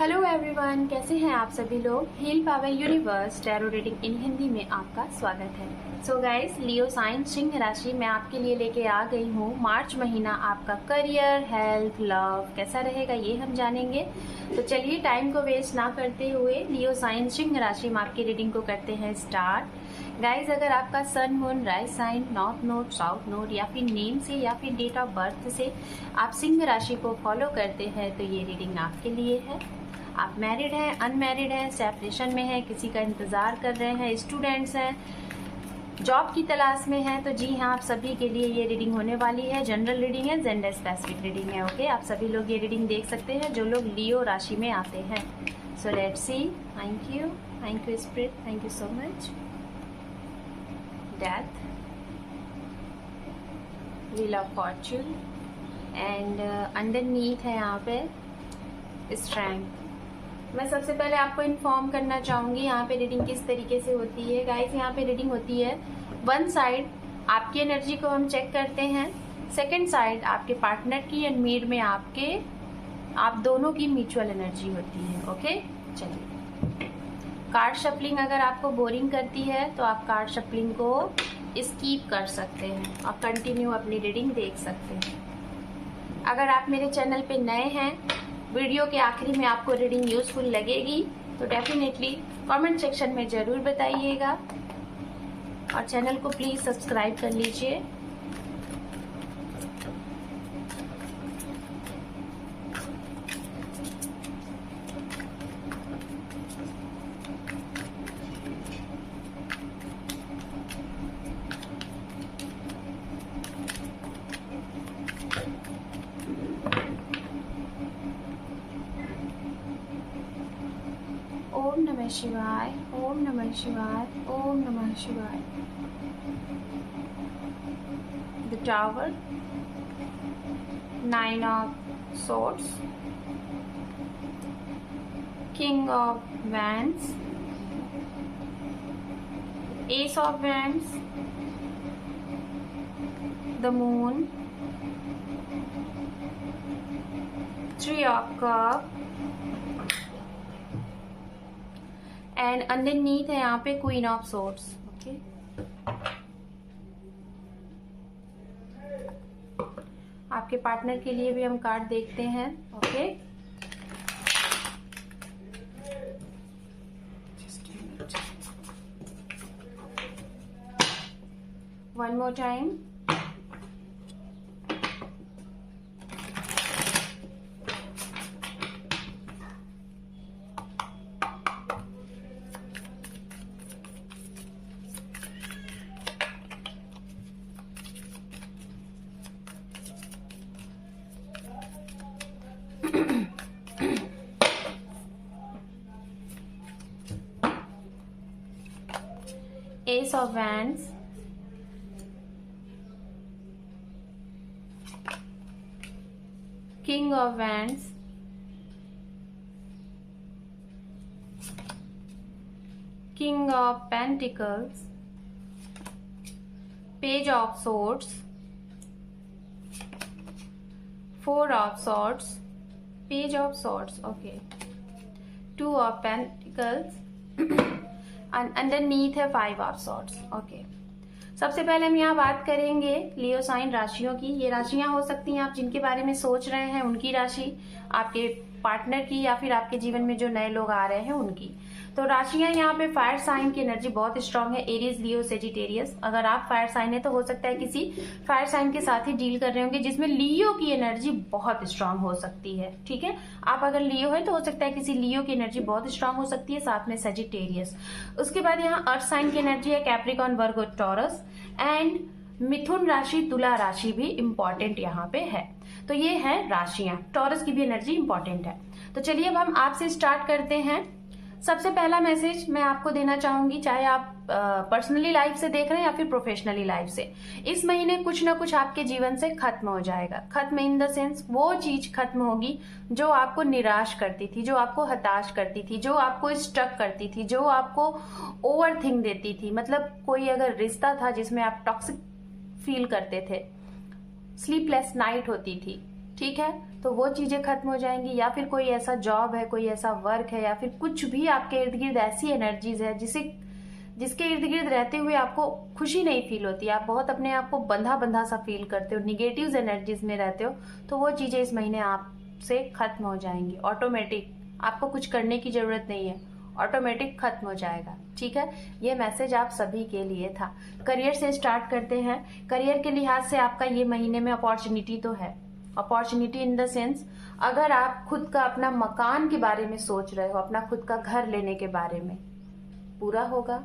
Hello everyone, कैसे हैं आप सभी लोग। Heal power universe tarot reading in Hindi में आपका स्वागत है। सो गाइस, लियो साइन सिंह राशि मैं आपके लिए लेके आ गई हूँ। मार्च महीना आपका करियर, हेल्थ, लव कैसा रहेगा ये हम जानेंगे। तो चलिए टाइम को वेस्ट ना करते हुए लियो साइन सिंह राशि में आपकी रीडिंग को करते हैं स्टार्ट। गाइज, अगर आपका sun, moon, rise sign, north node, south node या फिर नेम से या फिर डेट ऑफ बर्थ से आप सिंह राशि को फॉलो करते हैं तो ये रीडिंग आपके लिए है। आप मैरिड हैं, अनमैरिड हैं, सेपरेशन में हैं, किसी का इंतज़ार कर रहे हैं, स्टूडेंट्स हैं, जॉब की तलाश में हैं, तो जी हाँ, आप सभी के लिए ये रीडिंग होने वाली है। जनरल रीडिंग है, जेंडर स्पेसिफिक रीडिंग है। ओके, आप सभी लोग ये रीडिंग देख सकते हैं जो लोग लियो राशि में आते हैं। So let's see. Thank you spirit, thank you so much. Death, wheel of Fortune and underneath है यहाँ पे स्ट्रेंथ। मैं सबसे पहले आपको इन्फॉर्म करना चाहूंगी यहाँ पे रीडिंग किस तरीके से होती है। गाइस, यहाँ पे रीडिंग होती है वन साइड आपकी एनर्जी को हम चेक करते हैं, सेकंड साइड आपके पार्टनर की एंड मिड में आप दोनों की म्यूचुअल एनर्जी होती है। ओके, चलिए। कार्ड शफलिंग अगर आपको बोरिंग करती है तो आप कार्ड शफलिंग को स्कीप कर सकते हैं और कंटिन्यू अपनी रीडिंग देख सकते हैं। अगर आप मेरे चैनल पे नए हैं, वीडियो के आखिरी में आपको रीडिंग यूजफुल लगेगी तो डेफिनेटली कमेंट सेक्शन में ज़रूर बताइएगा और चैनल को प्लीज़ सब्सक्राइब कर लीजिए। ओम नमः शिवाय, ओम नमः शिवाय, ओम नमः शिवाय। The tower, nine of swords, king of wands, S of wands, the moon, three of cup and underneath है यहाँ पे क्वीन ऑफ सोर्ड्स। ओके, आपके पार्टनर के लिए भी हम कार्ड देखते हैं। Okay, one more time. Ace of Wands, King of Wands, King of Pentacles, Page of Swords, Four of Swords, Page of Swords, okay, Two of Pentacles and underneath है five of swords. Okay, सबसे पहले हम यहाँ बात करेंगे लियो sign राशियों की। ये राशियां हो सकती हैं आप जिनके बारे में सोच रहे हैं उनकी राशि, आपके पार्टनर की, या फिर आपके जीवन में जो नए लोग आ रहे हैं उनकी। तो राशियां यहाँ पे फायर साइन की एनर्जी बहुत स्ट्रांग है, एरीज, लियो, सेजिटेरियस। अगर आप फायर साइन है तो हो सकता है किसी फायर साइन के साथ ही डील कर रहे होंगे जिसमें लियो की एनर्जी बहुत स्ट्रांग हो सकती है। ठीक है, आप अगर लियो है तो हो सकता है किसी लियो की एनर्जी बहुत स्ट्रांग हो सकती है, साथ में सेजिटेरियस। उसके बाद यहाँ अर्थ साइन की एनर्जी है, कैप्रिकॉन, वर्गो, टॉरस एंड मिथुन राशि, तुला राशि भी इंपॉर्टेंट यहाँ पे है। तो ये है राशियां, टॉरस की भी एनर्जी इंपॉर्टेंट है। तो चलिए अब हम आपसे स्टार्ट करते हैं। सबसे पहला मैसेज मैं आपको देना चाहूंगी, चाहे आप पर्सनली लाइफ से देख रहे हैं या फिर प्रोफेशनली लाइफ से, इस महीने कुछ ना कुछ आपके जीवन से खत्म हो जाएगा। खत्म इन द सेंस वो चीज खत्म होगी जो आपको निराश करती थी, जो आपको हताश करती थी, जो आपको स्टक करती थी, जो आपको ओवर थिंक देती थी। मतलब कोई अगर रिश्ता था जिसमें आप टॉक्सिक फील करते थे, स्लीपलेस नाइट होती थी, ठीक है, तो वो चीजें खत्म हो जाएंगी, या फिर कोई ऐसा जॉब है, कोई ऐसा वर्क है, या फिर कुछ भी आपके इर्द गिर्द ऐसी एनर्जीज है जिसके इर्द गिर्द रहते हुए आपको खुशी नहीं फील होती, आप बहुत अपने आप को बंधा बंधा सा फील करते हो, निगेटिव एनर्जीज में रहते हो, तो वो चीजें इस महीने आपसे खत्म हो जाएंगी ऑटोमेटिक। आपको कुछ करने की जरूरत नहीं है, ऑटोमेटिक खत्म हो जाएगा। ठीक है, ये मैसेज आप सभी के लिए था। करियर से स्टार्ट करते हैं। करियर के लिहाज से आपका ये महीने में अपॉर्चुनिटी तो है। अपॉर्चुनिटी इन द सेंस, अगर आप खुद का अपना मकान के बारे में सोच रहे हो, अपना खुद का घर लेने के बारे में, पूरा होगा।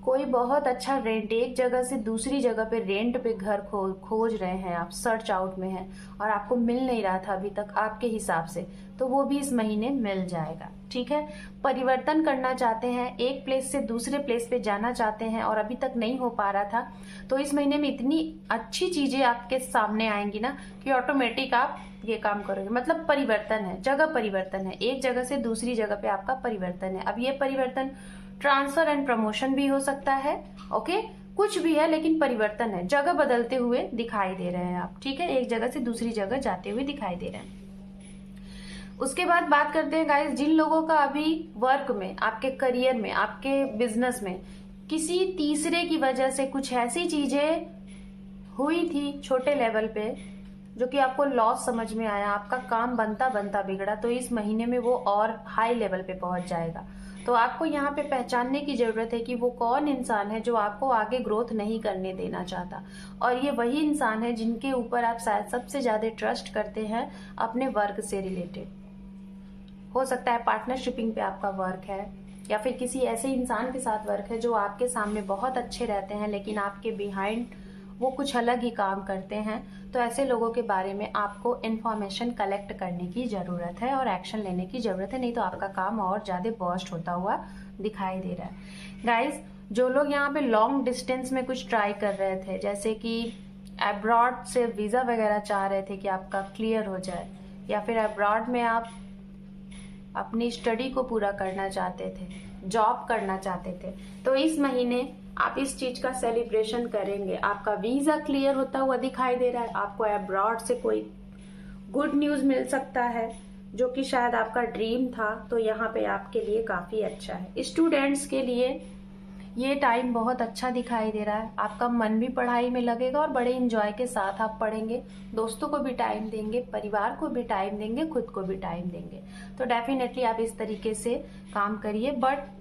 कोई बहुत अच्छा रेंट, एक जगह से दूसरी जगह पे रेंट पे घर खोज रहे हैं आप, सर्च आउट में हैं और आपको मिल नहीं रहा था अभी तक आपके हिसाब से, तो वो भी इस महीने मिल जाएगा। ठीक है, परिवर्तन करना चाहते हैं, एक प्लेस से दूसरे प्लेस पे जाना चाहते हैं और अभी तक नहीं हो पा रहा था, तो इस महीने में इतनी अच्छी चीजें आपके सामने आएंगी ना कि ऑटोमेटिक आप ये काम करोगे। मतलब परिवर्तन है, जगह परिवर्तन है, एक जगह से दूसरी जगह पे आपका परिवर्तन है। अब ये परिवर्तन ट्रांसफर एंड प्रमोशन भी हो सकता है, ओके, कुछ भी है, लेकिन परिवर्तन है, जगह बदलते हुए दिखाई दे रहे हैं आप। ठीक है, एक जगह से दूसरी जगह जाते हुए दिखाई दे रहे हैं। उसके बाद बात करते हैं गाइस, जिन लोगों का अभी वर्क में, आपके करियर में, आपके बिजनेस में किसी तीसरे की वजह से कुछ ऐसी चीजें हुई थी छोटे लेवल पे जो कि आपको लॉस समझ में आया, आपका काम बनता बनता बिगड़ा, तो इस महीने में वो और हाई लेवल पे पहुंच जाएगा। तो आपको यहाँ पे पहचानने की जरूरत है कि वो कौन इंसान है जो आपको आगे ग्रोथ नहीं करने देना चाहता, और ये वही इंसान है जिनके ऊपर आप शायद सबसे ज्यादा ट्रस्ट करते हैं अपने वर्क से रिलेटेड। हो सकता है पार्टनरशिपिंग पे आपका वर्क है, या फिर किसी ऐसे इंसान के साथ वर्क है जो आपके सामने बहुत अच्छे रहते हैं लेकिन आपके बिहाइंड वो कुछ अलग ही काम करते हैं। तो ऐसे लोगों के बारे में आपको इन्फॉर्मेशन कलेक्ट करने की जरूरत है और एक्शन लेने की जरूरत है, नहीं तो आपका काम और ज्यादा बर्स्ट होता हुआ दिखाई दे रहा है। गाइस, जो लोग यहाँ पे लॉन्ग डिस्टेंस में कुछ ट्राई कर रहे थे, जैसे कि अब्रॉड से वीजा वगैरह चाह रहे थे कि आपका क्लियर हो जाए, या फिर अब्रॉड में आप अपनी स्टडी को पूरा करना चाहते थे, जॉब करना चाहते थे, तो इस महीने आप इस चीज का सेलिब्रेशन करेंगे। आपका वीजा क्लियर होता हुआ दिखाई दे रहा है, आपको अब्रॉड से कोई गुड न्यूज मिल सकता है जो कि शायद आपका ड्रीम था, तो यहाँ पे आपके लिए काफी अच्छा है। स्टूडेंट्स के लिए ये टाइम बहुत अच्छा दिखाई दे रहा है, आपका मन भी पढ़ाई में लगेगा और बड़े इंजॉय के साथ आप पढ़ेंगे, दोस्तों को भी टाइम देंगे, परिवार को भी टाइम देंगे, खुद को भी टाइम देंगे। तो डेफिनेटली आप इस तरीके से काम करिए, बट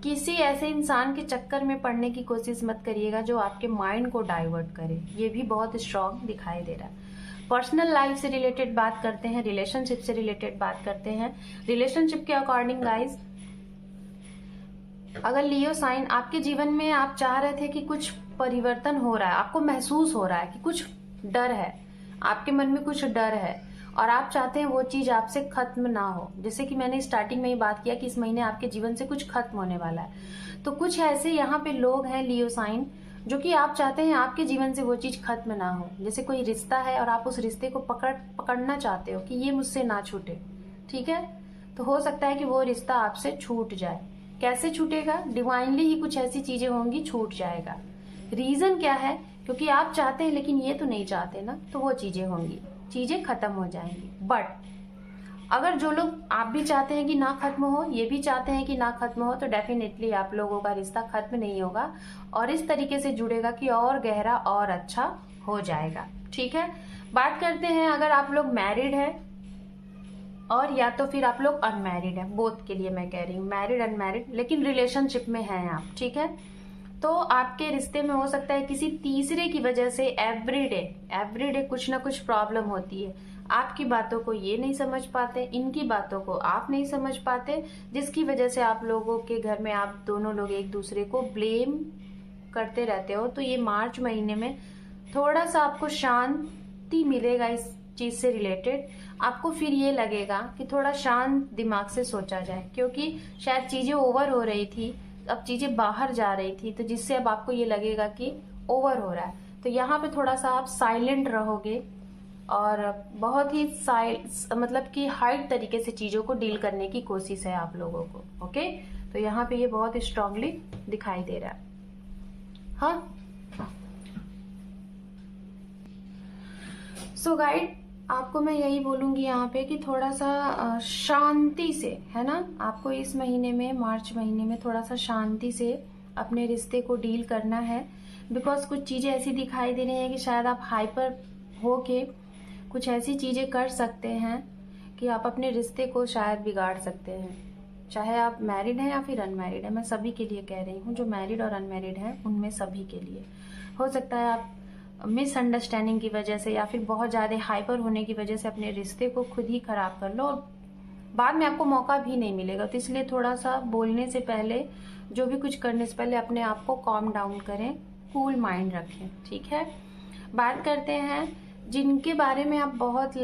किसी ऐसे इंसान के चक्कर में पड़ने की कोशिश मत करिएगा जो आपके माइंड को डाइवर्ट करे, ये भी बहुत स्ट्रांग दिखाई दे रहा है। पर्सनल लाइफ से रिलेटेड बात करते हैं, रिलेशनशिप से रिलेटेड बात करते हैं। रिलेशनशिप के अकॉर्डिंग गाइज, अगर लियो साइन आपके जीवन में आप चाह रहे थे कि कुछ परिवर्तन हो रहा है, आपको महसूस हो रहा है कि कुछ डर है, आपके मन में कुछ डर है और आप चाहते हैं वो चीज आपसे खत्म ना हो, जैसे कि मैंने स्टार्टिंग में ही बात किया कि इस महीने आपके जीवन से कुछ खत्म होने वाला है, तो कुछ ऐसे यहाँ पे लोग हैं लियो साइन जो कि आप चाहते हैं आपके जीवन से वो चीज खत्म ना हो। जैसे कोई रिश्ता है और आप उस रिश्ते को पकड़ना चाहते हो कि ये मुझसे ना छूटे, ठीक है, तो हो सकता है कि वो रिश्ता आपसे छूट जाए। कैसे छूटेगा? डिवाइनली ही कुछ ऐसी चीजें होंगी, छूट जाएगा। रीजन क्या है? क्योंकि आप चाहते हैं लेकिन ये तो नहीं चाहते ना, तो वो चीजें होंगी, चीजें खत्म हो जाएंगी। बट अगर जो लोग आप भी चाहते हैं कि ना खत्म हो, ये भी चाहते हैं कि ना खत्म हो, तो डेफिनेटली आप लोगों का रिश्ता खत्म नहीं होगा और इस तरीके से जुड़ेगा कि और गहरा और अच्छा हो जाएगा। ठीक है, बात करते हैं अगर आप लोग मैरिड है और या तो फिर आप लोग अनमैरिड है, बोथ के लिए मैं कह रही हूँ, मैरिड अनमैरिड, लेकिन रिलेशनशिप में हैं आप, ठीक है, तो आपके रिश्ते में हो सकता है किसी तीसरे की वजह से एवरीडे कुछ ना कुछ प्रॉब्लम होती है। आपकी बातों को ये नहीं समझ पाते, इनकी बातों को आप नहीं समझ पाते, जिसकी वजह से आप लोगों के घर में आप दोनों लोग एक दूसरे को ब्लेम करते रहते हो। तो ये मार्च महीने में थोड़ा सा आपको शांति मिलेगा इस चीज से रिलेटेड। आपको फिर ये लगेगा कि थोड़ा शांत दिमाग से सोचा जाए, क्योंकि शायद चीजें ओवर हो रही थी, अब चीजें बाहर जा रही थी, तो जिससे अब आपको ये लगेगा कि ओवर हो रहा है। तो यहाँ पे थोड़ा सा आप साइलेंट रहोगे और बहुत ही मतलब कि हाइड तरीके से चीजों को डील करने की कोशिश है आप लोगों को। ओके, तो यहाँ पे ये बहुत स्ट्रांगली दिखाई दे रहा है। हाँ, सो गाइड, आपको मैं यही बोलूंगी यहाँ पे कि थोड़ा सा शांति से, है ना, आपको इस महीने में, मार्च महीने में थोड़ा सा शांति से अपने रिश्ते को डील करना है। बिकॉज कुछ चीजें ऐसी दिखाई दे रही हैं कि शायद आप हाइपर हो के कुछ ऐसी चीजें कर सकते हैं कि आप अपने रिश्ते को शायद बिगाड़ सकते हैं। चाहे आप मैरिड हैं या फिर अनमैरिड है, मैं सभी के लिए कह रही हूँ, जो मैरिड और अनमैरिड हैं उनमें सभी के लिए। हो सकता है आप मिसअंडरस्टैंडिंग की वजह से या फिर बहुत ज़्यादा हाइपर होने की वजह से अपने रिश्ते को खुद ही खराब कर लो और बाद में आपको मौका भी नहीं मिलेगा। तो इसलिए थोड़ा सा बोलने से पहले, जो भी कुछ करने से पहले अपने आप को कॉम डाउन करें, कूल माइंड रखें, ठीक है। बात करते हैं जिनके बारे में आप बहुत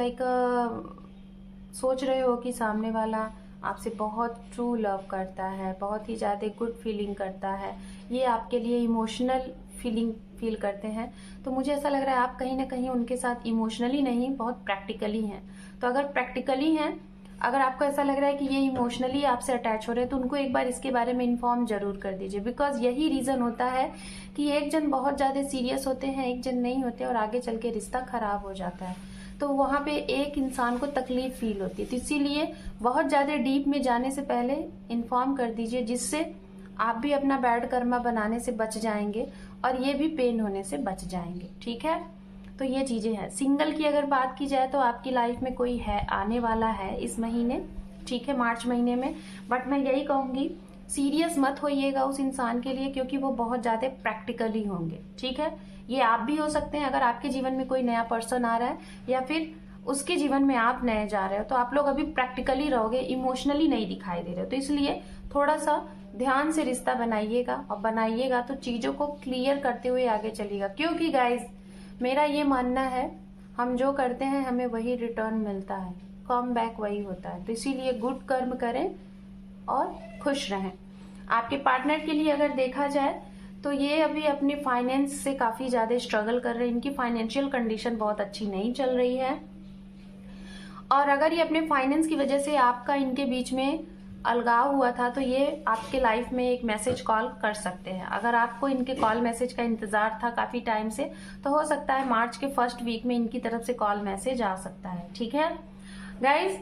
सोच रहे हो कि सामने वाला आपसे बहुत ट्रू लव करता है, बहुत ही ज़्यादा गुड फीलिंग करता है, ये आपके लिए इमोशनल फीलिंग फील करते हैं। तो मुझे ऐसा लग रहा है आप कहीं ना कहीं उनके साथ इमोशनली नहीं, बहुत प्रैक्टिकली हैं। तो अगर प्रैक्टिकली हैं, अगर आपको ऐसा लग रहा है कि ये इमोशनली आपसे अटैच हो रहे हैं, तो उनको एक बार इसके बारे में इन्फॉर्म जरूर कर दीजिए। बिकॉज यही रीजन होता है कि एक जन बहुत ज्यादा सीरियस होते हैं, एक जन नहीं होते, और आगे चल के रिश्ता खराब हो जाता है। तो वहां पे एक इंसान को तकलीफ फील होती है। तो इसीलिए बहुत ज्यादा डीप में जाने से पहले इन्फॉर्म कर दीजिए, जिससे आप भी अपना बैड कर्मा बनाने से बच जाएंगे और ये भी पेन होने से बच जाएंगे, ठीक है। तो ये चीजें हैं। सिंगल की अगर बात की जाए तो आपकी लाइफ में कोई है, आने वाला है इस महीने, ठीक है, मार्च महीने में। बट मैं यही कहूंगी, सीरियस मत होइएगा उस इंसान के लिए, क्योंकि वो बहुत ज्यादा प्रैक्टिकली होंगे, ठीक है। ये आप भी हो सकते हैं। अगर आपके जीवन में कोई नया पर्सन आ रहा है या फिर उसके जीवन में आप नए जा रहे हो, तो आप लोग अभी प्रैक्टिकली रहोगे, इमोशनली नहीं दिखाई दे रहे हो। तो इसलिए थोड़ा सा ध्यान से रिश्ता बनाइएगा, और बनाइएगा तो चीजों को क्लियर करते हुए आगे चलिएगा। क्योंकि गाइज, मेरा ये मानना है, हम जो करते हैं हमें वही रिटर्न मिलता है, कम बैक वही होता है। तो इसीलिए गुड कर्म करें और खुश रहें। आपके पार्टनर के लिए अगर देखा जाए तो ये अभी अपने फाइनेंस से काफी ज्यादा स्ट्रगल कर रहे हैं। इनकी फाइनेंशियल कंडीशन बहुत अच्छी नहीं चल रही है, और अगर ये अपने फाइनेंस की वजह से आपका इनके बीच में अलगाव हुआ था, तो ये आपके लाइफ में एक मैसेज कॉल कर सकते हैं। अगर आपको इनके कॉल मैसेज का इंतजार था काफी टाइम से, तो हो सकता है मार्च के फर्स्ट वीक में इनकी तरफ से कॉल मैसेज आ सकता है, ठीक है गाइज।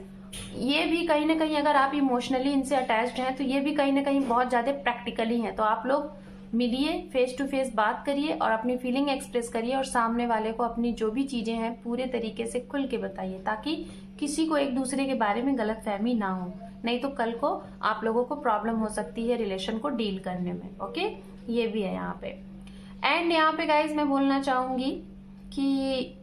ये भी कहीं ना कहीं, अगर आप इमोशनली इनसे अटैच्ड हैं, तो ये भी कहीं ना कहीं बहुत ज्यादा प्रैक्टिकली हैं। तो आप लोग मिलिए, फेस टू फेस बात करिए और अपनी फीलिंग एक्सप्रेस करिए, और सामने वाले को अपनी जो भी चीजें हैं पूरे तरीके से खुल के बताइए, ताकि किसी को एक दूसरे के बारे में गलतफहमी ना हो। नहीं तो कल को आप लोगों को प्रॉब्लम हो सकती है रिलेशन को डील करने में, ओके। ये भी है यहाँ पे। एंड यहाँ पे गाइज मैं बोलना चाहूंगी कि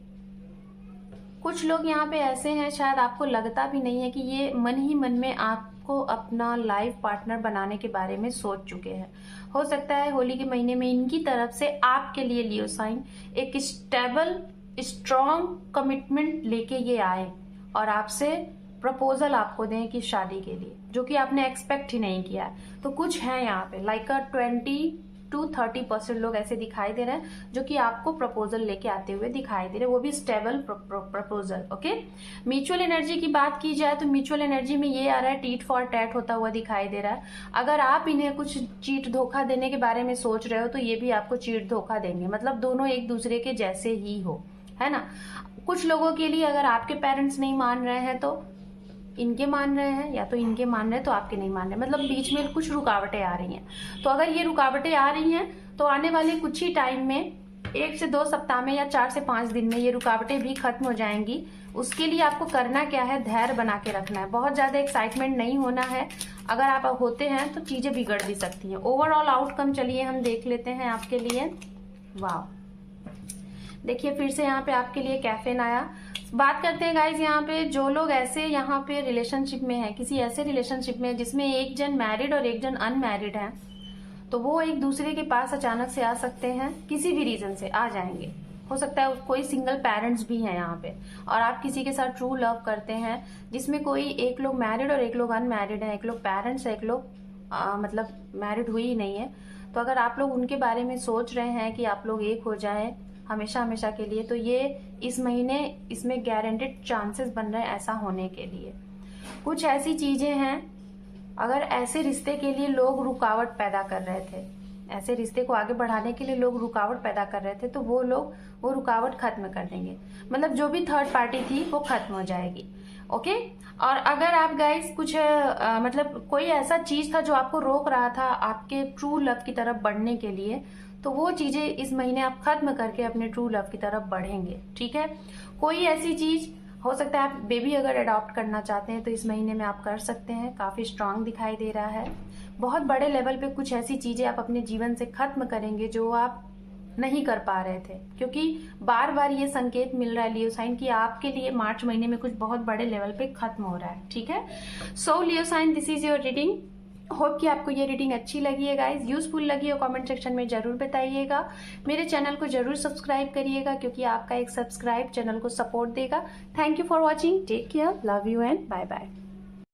कुछ लोग यहाँ पे ऐसे हैं, शायद आपको लगता भी नहीं है कि ये मन ही मन में आपको अपना लाइफ पार्टनर बनाने के बारे में सोच चुके हैं। हो सकता है होली के महीने में इनकी तरफ से आपके लिए लियो साइन एक स्टेबल स्ट्रॉन्ग कमिटमेंट लेके ये आए और आपसे प्रपोजल आपको दें कि शादी के लिए, जो कि आपने एक्सपेक्ट ही नहीं किया है। तो कुछ है यहाँ पे लाइक 20 to 30% लोग ऐसे दिखाई दे रहे हैं जो कि आपको प्रपोजल लेके आते हुए दिखाई दे रहे हैं, वो भी stable proposal, okay. Mutual energy की बात की जाए तो म्यूचुअल एनर्जी में ये आ रहा है टीट फॉर टैट होता हुआ दिखाई दे रहा है। अगर आप इन्हें कुछ चीट धोखा देने के बारे में सोच रहे हो, तो ये भी आपको चीट धोखा देंगे। मतलब दोनों एक दूसरे के जैसे ही हो, है ना। कुछ लोगों के लिए अगर आपके पेरेंट्स नहीं मान रहे हैं तो इनके मान रहे हैं, या तो इनके मान रहे हैं तो आपके नहीं मान रहे, मतलब बीच में कुछ रुकावटें आ रही हैं। तो अगर ये रुकावटें आ रही हैं तो आने वाले कुछ ही टाइम में 1 से 2 सप्ताह में या 4 से 5 दिन में ये रुकावटें भी खत्म हो जाएंगी। उसके लिए आपको करना क्या है, धैर्य बना के रखना है, बहुत ज्यादा एक्साइटमेंट नहीं होना है। अगर आप होते हैं तो चीजें बिगड़ भी सकती हैं। ओवरऑल आउटकम चलिए हम देख लेते हैं आपके लिए। वाह, देखिए फिर से यहाँ पे आपके लिए कैफेन आया। बात करते हैं गाइज यहाँ पे, जो लोग ऐसे यहाँ पे रिलेशनशिप में हैं, किसी ऐसे रिलेशनशिप में जिसमें एक जन मैरिड और एक जन अनमैरिड है, तो वो एक दूसरे के पास अचानक से आ सकते हैं, किसी भी रीजन से आ जाएंगे। हो सकता है कोई सिंगल पेरेंट्स भी हैं यहाँ पे, और आप किसी के साथ ट्रू लव करते हैं जिसमें कोई एक लोग मैरिड और एक लोग अनमैरिड है, एक लोग पेरेंट्स है, एक लोग मतलब मैरिड हुई ही नहीं है। तो अगर आप लोग उनके बारे में सोच रहे हैं कि आप लोग एक हो जाए हमेशा हमेशा के लिए, तो ये इस महीने इसमें गारंटेड चांसेस बन रहे हैं ऐसा होने के लिए। कुछ ऐसी चीजें हैं, अगर ऐसे रिश्ते के लिए लोग रुकावट पैदा कर रहे थे, ऐसे रिश्ते को आगे बढ़ाने के लिए लोग रुकावट पैदा कर रहे थे, तो वो लोग वो रुकावट खत्म कर देंगे। मतलब जो भी थर्ड पार्टी थी वो खत्म हो जाएगी। ओके। और अगर आप गाइस कुछ मतलब कोई ऐसा चीज था जो आपको रोक रहा था आपके ट्रू लव की तरफ बढ़ने के लिए, तो वो चीजें इस महीने आप खत्म करके अपने ट्रू लव की तरफ बढ़ेंगे। ठीक है। कोई ऐसी चीज हो सकता है, आप बेबी अगर अडॉप्ट करना चाहते हैं तो इस महीने में आप कर सकते हैं। काफी स्ट्रांग दिखाई दे रहा है। बहुत बड़े लेवल पे कुछ ऐसी चीजें आप अपने जीवन से खत्म करेंगे जो आप नहीं कर पा रहे थे, क्योंकि बार बार ये संकेत मिल रहा है लियो साइन कि आपके लिए मार्च महीने में कुछ बहुत बड़े लेवल पे खत्म हो रहा है। ठीक है। So Leo sign, this is your reading. Hope कि आपको ये रीडिंग अच्छी लगी है गाइज, यूजफुल लगी हो कमेंट सेक्शन में जरूर बताइएगा। मेरे चैनल को जरूर सब्सक्राइब करिएगा, क्योंकि आपका एक सब्सक्राइब चैनल को सपोर्ट देगा। Thank you for watching, take care, love you and bye bye.